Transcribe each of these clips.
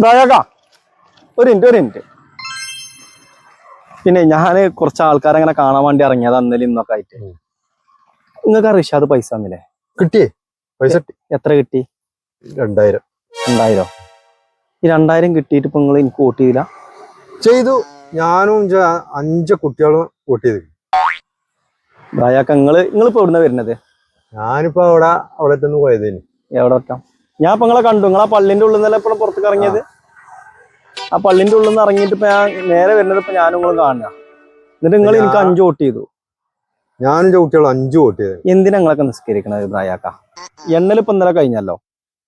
ദായാക്കാ ഒരു മിനിറ്റ് പിന്നെ ഞാന് കുറച്ച് ആൾക്കാരെ അങ്ങനെ കാണാൻ വേണ്ടി ഇറങ്ങിയത് അന്നലെ ഇന്നൊക്കെ ആയിട്ട്. നിങ്ങൾക്ക് റിഷാദ് പൈസ തന്നില്ലേ? കിട്ടിയേ പൈസ. എത്ര കിട്ടി? 2000. ഈ 2000 കിട്ടിയിട്ട് ഇപ്പൊ നിങ്ങൾ എനിക്ക് വോട്ട് ചെയ്തില്ല? ചെയ്തു. ഞാനും 5 കുട്ടികളും വോട്ട് ചെയ്തു. ദായാക്ക നിങ്ങളിപ്പോ എവിടുന്ന വരുന്നത്? ഞാനിപ്പോ അവിടെ തന്നെ പോയതേന്. എവിടെ വെക്കാം? ഞാൻ ഇപ്പൊ നിങ്ങളെ കണ്ടു. നിങ്ങൾ ആ പള്ളിന്റെ ഉള്ളിൽ നിന്നല്ല ഇപ്പൊ പുറത്തേക്ക് ഇറങ്ങിയത്. ആ പള്ളിന്റെ ഉള്ളിൽ നിന്ന് ഇറങ്ങിയിട്ട് ഇപ്പൊ ഞാൻ നേരെ വരുന്നത് ഇപ്പൊ ഞാനും നിങ്ങളും കാണുക. എന്നിട്ട് നിങ്ങൾ എനിക്ക് 5 വോട്ട് ചെയ്തു. ഞാനും കുട്ടികളും 5 വോട്ട് ചെയ്തു. എന്തിനാ നിങ്ങളൊക്കെ നിസ്കരിക്കണത് ബ്രായാക്ക? ഇപ്പൊ ഇന്നലെ കഴിഞ്ഞല്ലോ.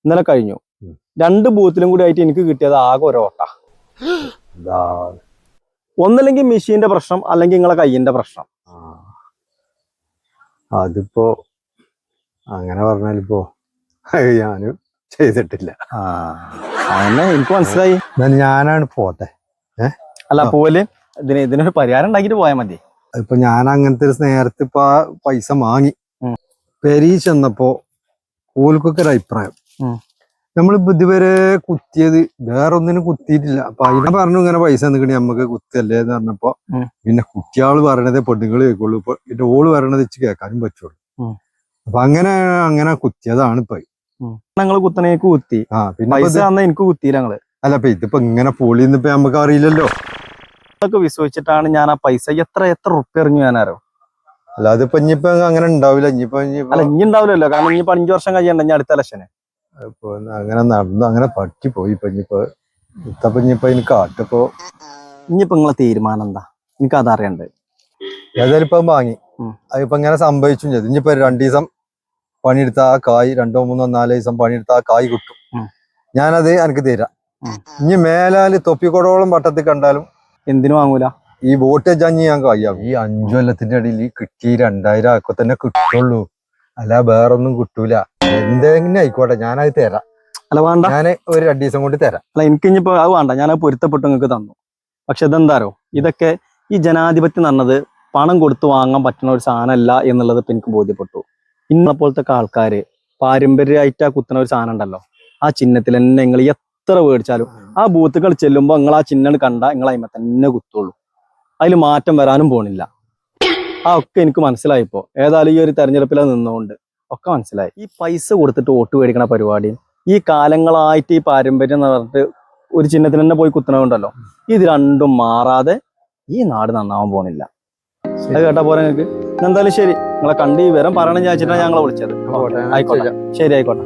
ഇന്നലെ കഴിഞ്ഞു. 2 ബൂത്തിലും കൂടി ആയിട്ട് എനിക്ക് കിട്ടിയത് ആകെ ഒരു വോട്ടാ. ഒന്നല്ലെങ്കിൽ മെഷീന്റെ പ്രശ്നം, അല്ലെങ്കിൽ നിങ്ങളെ കയ്യിന്റെ പ്രശ്നം. അതിപ്പോ അങ്ങനെ പറഞ്ഞാലിപ്പോ ഞാനും ചെയ്തിട്ടില്ല. അതന്നെ എനിക്ക് മനസ്സിലായി. ഞാനാണ് പോട്ടെ. അല്ല പോലെ ഇതിനൊരു പരിഹാരം ഉണ്ടാക്കിട്ട് പോയാൽ മതി. ഇപ്പൊ ഞാൻ അങ്ങനത്തെ ഒരു നേരത്തെ ഇപ്പൊ പൈസ വാങ്ങി പെരീ ചെന്നപ്പോ ഓൽക്കൊക്കെ ഒരു അഭിപ്രായം, നമ്മളിപ്പോ ഇതുവരെ കുത്തിയത് വേറെ ഒന്നിനും കുത്തിയിട്ടില്ല. അപ്പൊ അതിനെ പറഞ്ഞു ഇങ്ങനെ പൈസ നിൽക്കണേ നമുക്ക് കുത്തല്ലേ എന്ന് പറഞ്ഞപ്പോ പിന്നെ കുട്ടിയാള് പറയണതേ പെണ്ണുങ്ങള് കേൾക്കുള്ളൂ. ഇപ്പൊ പിന്നെ ഓള് പറയണത് വെച്ച് കേൾക്കാനും പറ്റുള്ളൂ. അപ്പൊ അങ്ങനെ കുത്തിയതാണ് ഇപ്പൊ. ഞങ്ങള് കുത്തണേക്ക് കുത്തി. പിന്നെ പൈസ എനിക്ക് കുത്തിയില്ല ഞങ്ങള്. അല്ല ഇപ്പൊ ഇതിപ്പോ ഇങ്ങനെ പൊളിന്ന് ഇപ്പൊ നമുക്ക് അറിയില്ലല്ലോ. ഇതൊക്കെ വിശ്വസിച്ചിട്ടാണ് ഞാൻ ആ പൈസ എത്ര റുപ്യ എറിഞ്ഞു ഞാനാരോ. അല്ല അതിപ്പോ ഇനിയിപ്പോ അങ്ങനെ ഉണ്ടാവില്ല. അല്ല ഇനി ഉണ്ടാവില്ലല്ലോ, കാരണം ഇനിയിപ്പോ 5 വർഷം കഴിയണ്ട ഇനി അടുത്ത ഇലക്ഷന്. ഇപ്പൊ അങ്ങനെ നടന്നു, അങ്ങനെ പറ്റിപ്പോയി. ഇനിയിപ്പോ എനിക്ക് കാട്ടിപ്പോ ഇനിയിപ്പോ നിങ്ങളെ തീരുമാനം എന്താ? എനിക്ക് അതറിയണ്ട്. ഏതായാലും ഇപ്പൊ വാങ്ങി. അതിപ്പോ ഇങ്ങനെ സംഭവിച്ചു ചെയ്തു. ഇനിയിപ്പോ 2 ദിവസം പണിയെടുത്ത ആ കായ്, 2, 3, 4 ദിവസം പണിയെടുത്ത ആ കായ് കിട്ടും. ഞാനത് എനിക്ക് തരാം. ഇനി മേലാല് തൊപ്പിക്കൊടോളം വട്ടത്തിൽ കണ്ടാലും എന്തിനു വാങ്ങൂല. ഈ വോട്ട് വെച്ചാഞ്ഞ് ഞാൻ കായാകും. ഈ 5 കൊല്ലത്തിന്റെ ഇടയിൽ കിട്ടി 2000 ആക്കെ തന്നെ കിട്ടുള്ളൂ. അല്ല വേറൊന്നും കിട്ടൂല. എന്തെങ്കിലും ആയിക്കോട്ടെ, ഞാനത് തരാം. അല്ല വേണ്ട, ഞാൻ ഒരു 2 ദിവസം കൊണ്ട് തരാം. അല്ല എനിക്ക് ഇനിയിപ്പോ അത് വേണ്ട, ഞാനത് പൊരുത്തപ്പെട്ട് നിങ്ങൾക്ക് തന്നു. പക്ഷെ ഇതെന്താരോ, ഇതൊക്കെ ഈ ജനാധിപത്യം പറഞ്ഞത് പണം കൊടുത്ത് വാങ്ങാൻ പറ്റുന്ന ഒരു സാധനമല്ല എന്നുള്ളത് ഇപ്പൊ എനിക്ക് ബോധ്യപ്പെട്ടു. ഇന്നെ പോലത്തെ ആൾക്കാര് പാരമ്പര്യമായിട്ട് ആ കുത്തുന്ന ഒരു സാധനം ഉണ്ടല്ലോ, ആ ചിഹ്നത്തിൽ തന്നെ നിങ്ങൾ എത്ര മേടിച്ചാലും ആ ബൂത്തുകൾ ചെല്ലുമ്പോൾ നിങ്ങൾ ആ ചിഹ്നം കണ്ട നിങ്ങൾ അതിമ തന്നെ കുത്തുള്ളൂ. അതിൽ മാറ്റം വരാനും പോണില്ല. ആ ഒക്കെ എനിക്ക് മനസ്സിലായിപ്പോ. ഏതായാലും ഈ ഒരു തെരഞ്ഞെടുപ്പിൽ നിന്നുകൊണ്ട് ഒക്കെ മനസ്സിലായി. ഈ പൈസ കൊടുത്തിട്ട് വോട്ട് മേടിക്കണ പരിപാടിയും ഈ കാലങ്ങളായിട്ട് ഈ പാരമ്പര്യം എന്ന് പറഞ്ഞിട്ട് ഒരു ചിഹ്നത്തിൽ തന്നെ പോയി കുത്തണമുണ്ടല്ലോ, ഇത് രണ്ടും മാറാതെ ഈ നാട് നന്നാവാൻ പോണില്ല. അത് കേട്ടാ പോരാ നിങ്ങൾക്ക്? എന്തായാലും ശരി, നിങ്ങളെ കണ്ട് ഈ വിവരം പറയണം വിചാരിച്ചിട്ടാണ് ഞങ്ങളെ വിളിച്ചത്. ആയിക്കോട്ടെ, ശരി, ആയിക്കോട്ടെ.